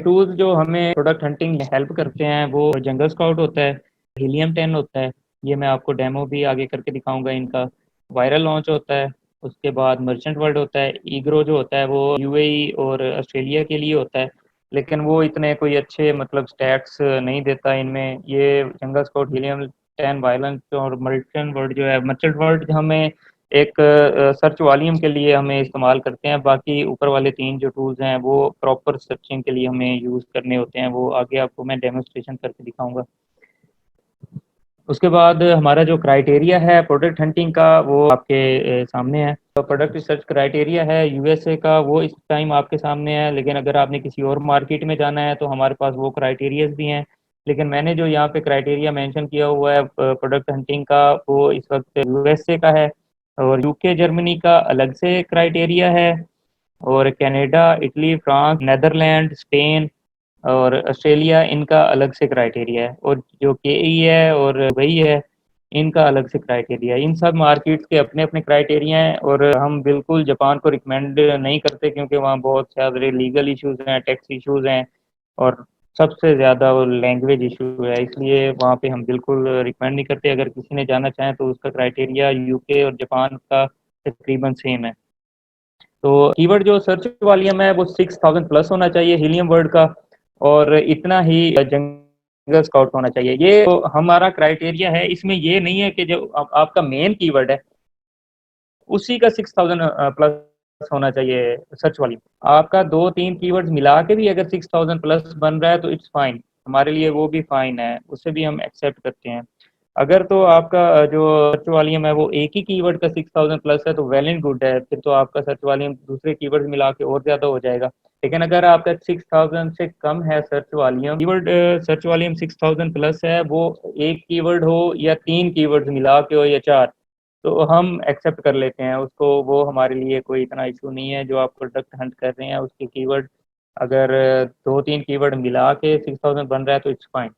Tools जो हमें product hunting में हेल्प करते हैं वो जंगल स्काउट होता है, हीलियम 10 होता है। ये मैं आपको डेमो भी आगे करके दिखाऊंगा इनका। वायरल लॉन्च होता है। उसके बाद मर्चेंट वर्ल्ड होता है। ईग्रो जो होता है वो यूएई और ऑस्ट्रेलिया के लिए होता है, लेकिन वो इतने कोई अच्छे मतलब स्टैट्स नहीं देता इनमें। ये जंगल स्काउट, हीलियम 10, वायलेंस और मर्चेंट वर्ल्ड जो है, मर्चेंट वर्ल्ड हमें एक सर्च वॉल्यूम के लिए हमें इस्तेमाल करते हैं। बाकी ऊपर वाले तीन जो टूल्स हैं वो प्रॉपर सर्चिंग के लिए हमें यूज़ करने होते हैं। वो आगे आपको मैं डेमोस्ट्रेशन करके दिखाऊंगा। उसके बाद हमारा जो क्राइटेरिया है प्रोडक्ट हंटिंग का वो आपके सामने है। तो प्रोडक्ट रिसर्च क्राइटेरिया है यूएसए का, वो इस टाइम आपके सामने है। लेकिन अगर आपने किसी और मार्केट में जाना है तो हमारे पास वो क्राइटेरियाज भी हैं। लेकिन मैंने जो यहाँ पे क्राइटेरिया मेंशन किया हुआ है प्रोडक्ट हंटिंग का, वो इस वक्त यूएसए का है। और यूके जर्मनी का अलग से क्राइटेरिया है। और Canada, Italy, France, Netherland, Spain और ऑस्ट्रेलिया, इनका अलग से क्राइटेरिया है। और जो केई है और वही है, इनका अलग से क्राइटेरिया है। इन सब मार्केट्स के अपने अपने क्राइटेरिया हैं। और हम बिल्कुल जापान को रिकमेंड नहीं करते क्योंकि वहाँ बहुत सारे लीगल इश्यूज हैं, टैक्स इश्यूज हैं और सबसे ज़्यादा वो लैंग्वेज इशू है। इसलिए वहाँ पे हम बिल्कुल रिकमेंड नहीं करते। अगर किसी ने जाना चाहे तो उसका क्राइटेरिया यूके और जापान का तकरीबन सेम है। तो कीवर्ड जो सर्च वॉल्यूम है वो 6000 प्लस होना चाहिए हीलियम वर्ड का, और इतना ही जंगल स्काउट होना चाहिए। ये तो हमारा क्राइटेरिया है। इसमें ये नहीं है कि जो आपका मेन कीवर्ड है उसी का 6000 प्लस होना चाहिए सर्च वाली। आपका दो तीन कीवर्ड्स मिला के भी अगर 6000 प्लस बन रहा है तो इट्स फाइन, हमारे लिए वो भी फाइन है, उससे भी हम एक्सेप्ट करते हैं। अगर तो आपका जो सर्च वॉल्यूम है वो एक ही कीवर्ड का 6000 प्लस है तो वेल एंड गुड है, फिर तो आपका सर्च वॉल्यूम दूसरे कीवर्ड मिला के और ज़्यादा हो जाएगा। लेकिन अगर आपका 6000 से कम है search volume, keyword search volume 6000 plus है, वो एक कीवर्ड हो या तीन कीवर्ड्स मिला के हो या चार, तो हम एक्सेप्ट कर लेते हैं उसको। वो हमारे लिए कोई इतना इशू नहीं है। जो आप प्रोडक्ट हंट कर रहे हैं उसके कीवर्ड अगर दो तीन कीवर्ड मिला के 6000 बन रहा है तो इट्स फाइन।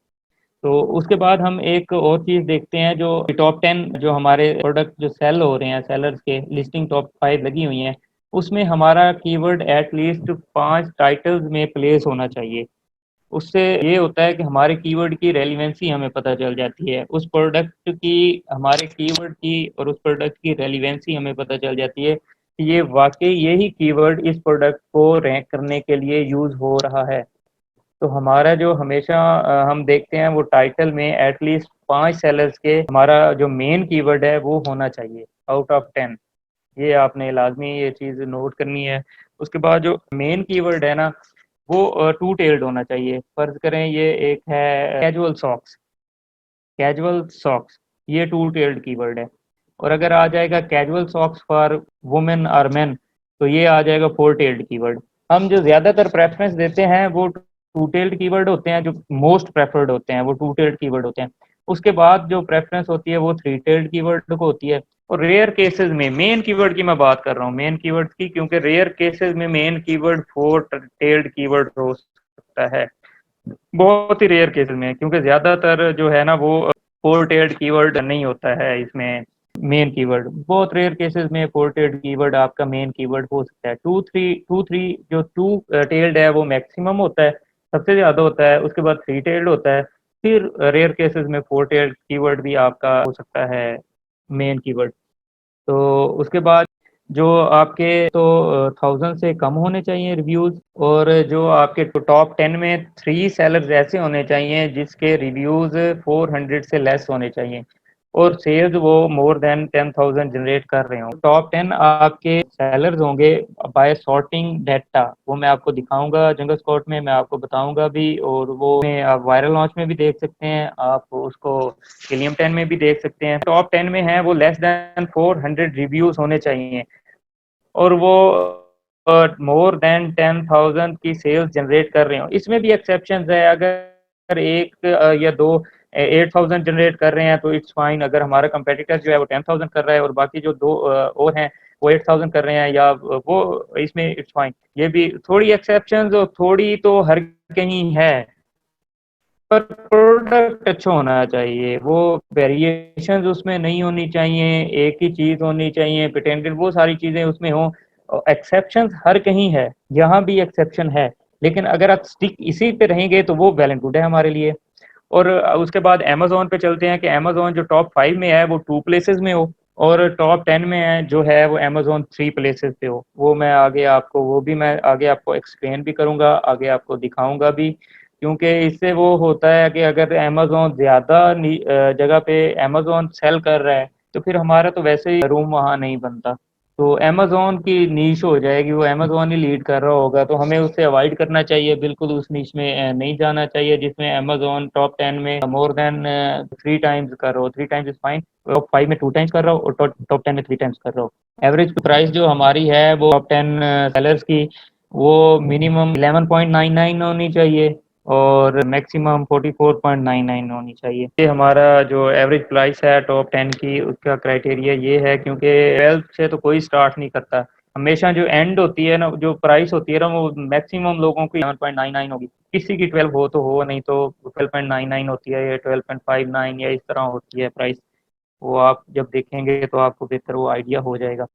तो उसके बाद हम एक और चीज़ देखते हैं, जो टॉप 10 जो हमारे प्रोडक्ट जो सेल हो रहे हैं, सेलर्स के लिस्टिंग टॉप 5 लगी हुई हैं, उसमें हमारा कीवर्ड एटलीस्ट 5 टाइटल्स में प्लेस होना चाहिए। उससे ये होता है कि हमारे कीवर्ड की रेलिवेंसी हमें पता चल जाती है, उस प्रोडक्ट की, हमारे कीवर्ड की और उस प्रोडक्ट की रेलिवेंसी हमें पता चल जाती है कि ये वाकई यही कीवर्ड इस प्रोडक्ट को रैंक करने के लिए यूज़ हो रहा है। तो हमारा जो हमेशा हम देखते हैं वो टाइटल में एटलीस्ट 5 सेलर्स के हमारा जो मेन कीवर्ड है वो होना चाहिए आउट ऑफ 10। ये आपने लाजमी ये चीज़ नोट करनी है। उसके बाद जो मेन कीवर्ड है ना, वो टू टेल्ड होना चाहिए। फर्ज करें ये एक है कैजुअल सॉक्स, कैजुअल सॉक्स, ये टू टेल्ड कीवर्ड है। और अगर आ जाएगा कैजुअल सॉक्स फॉर वुमेन और मेन, तो ये आ जाएगा फोर टेल्ड कीवर्ड। हम जो ज़्यादातर प्रेफरेंस देते हैं वो टू टेल्ड कीवर्ड होते हैं, जो मोस्ट प्रेफर्ड होते हैं वो टू टेल्ड कीवर्ड होते हैं। उसके बाद जो प्रेफरेंस होती है वो थ्री टेल्ड कीवर्ड को होती है। और रेयर केसेस में, मेन कीवर्ड की मैं बात कर रहा हूँ, मेन कीवर्ड की, क्योंकि रेयर केसेस में main keyword four tailed keyword हो सकता है, बहुत ही रेयर केसेस में, क्योंकि ज्यादातर जो है ना वो फोर टेल्ड कीवर्ड नहीं होता है इसमें मेन कीवर्ड। बहुत रेयर केसेस में फोर टेल्ड कीवर्ड आपका मेन कीवर्ड हो सकता है। टू थ्री जो टू टेल्ड है वो मैक्सिमम होता है, सबसे ज्यादा होता है। उसके बाद थ्री टेल्ड होता है, फिर रेयर केसेस में फोर टेल्ड कीवर्ड भी आपका हो सकता है मेन कीवर्ड। तो उसके बाद जो आपके तो 1000 से कम होने चाहिए रिव्यूज़। और जो आपके टॉप 10 में 3 सेलर्स ऐसे होने चाहिए जिसके रिव्यूज़ 400 से लेस होने चाहिए और सेल्स वो मोर देन 10,000 जनरेट कर रहे हो। टॉप 10 आपके सेलर्स होंगे बाय सॉर्टिंग डाटा, वो मैं आपको दिखाऊंगा जंगल स्पॉट में, मैं आपको बताऊंगा भी। और वो आप वायरल लॉन्च में भी देख सकते हैं, आप उसको हिलियम 10 में भी देख सकते हैं। टॉप 10 में है वो लेस देन 400 रिव्यूज होने चाहिए और वो मोर देन 10,000 की सेल्स जनरेट कर रहे हो। इसमें भी एक्सेप्शन है, अगर एक या दो 8,000 जनरेट कर रहे हैं तो इट्स फाइन। अगर हमारा कंपेटिटर जो है वो 10,000 कर रहा है और बाकी जो दो और हैं वो 8,000 कर रहे हैं, या वो, इसमें इट्स फाइन। ये भी थोड़ी एक्सेप्शन थोड़ी तो हर कहीं है, पर प्रोडक्ट अच्छा होना चाहिए। वो वेरिएशंस उसमें नहीं होनी चाहिए, एक ही चीज़ होनी चाहिए पेटेंटेड, वो सारी चीज़ें उसमें हों। एक्सेप्शंस हर कहीं है, यहाँ भी एक्सेप्शन है, लेकिन अगर आप स्टिक इसी पे रहेंगे तो वो वेल एंड गुड है हमारे लिए। और उसके बाद अमेज़न पे चलते हैं कि अमेज़न जो टॉप 5 में है वो 2 प्लेसेस में हो, और टॉप 10 में है जो है वो अमेज़न 3 प्लेसेस पे हो। वो मैं आगे आपको वो भी मैं आगे आपको एक्सप्लेन भी करूँगा, आगे आपको दिखाऊँगा भी। क्योंकि इससे वो होता है कि अगर अमेज़न ज़्यादा जगह पे अमेज़न सेल कर रहा है, तो फिर हमारा तो वैसे ही रूम वहाँ नहीं बनता। तो अमेज़न की नीश हो जाएगी, वो अमेज़न ही लीड कर रहा होगा, तो हमें उससे अवॉइड करना चाहिए, बिल्कुल उस नीश में नहीं जाना चाहिए जिसमें अमेज़न टॉप 10 में मोर देन 3 टाइम्स कर रहा हो। 3 टाइम्स इज़ फाइन, टॉप 5 में 2 टाइम्स कर रहा हो और टॉप 10 में 3 टाइम्स कर रहा हो। एवरेज प्राइस जो हमारी है वो टॉप 10 सेलर्स की वो मिनिमम 11.99 होनी चाहिए और मैक्सिमम 44.99 होनी चाहिए। ये हमारा जो एवरेज प्राइस है टॉप 10 की, उसका क्राइटेरिया ये है, क्योंकि 12 से तो कोई स्टार्ट नहीं करता। हमेशा जो एंड होती है ना, जो प्राइस होती है ना, वो मैक्सिमम लोगों की 11.99 होगी। किसी की 12 हो तो हो, नहीं तो 12.99 होती है या 12.59 या इस तरह होती है प्राइस। वो आप जब देखेंगे तो आपको बेहतर वो आइडिया हो जाएगा।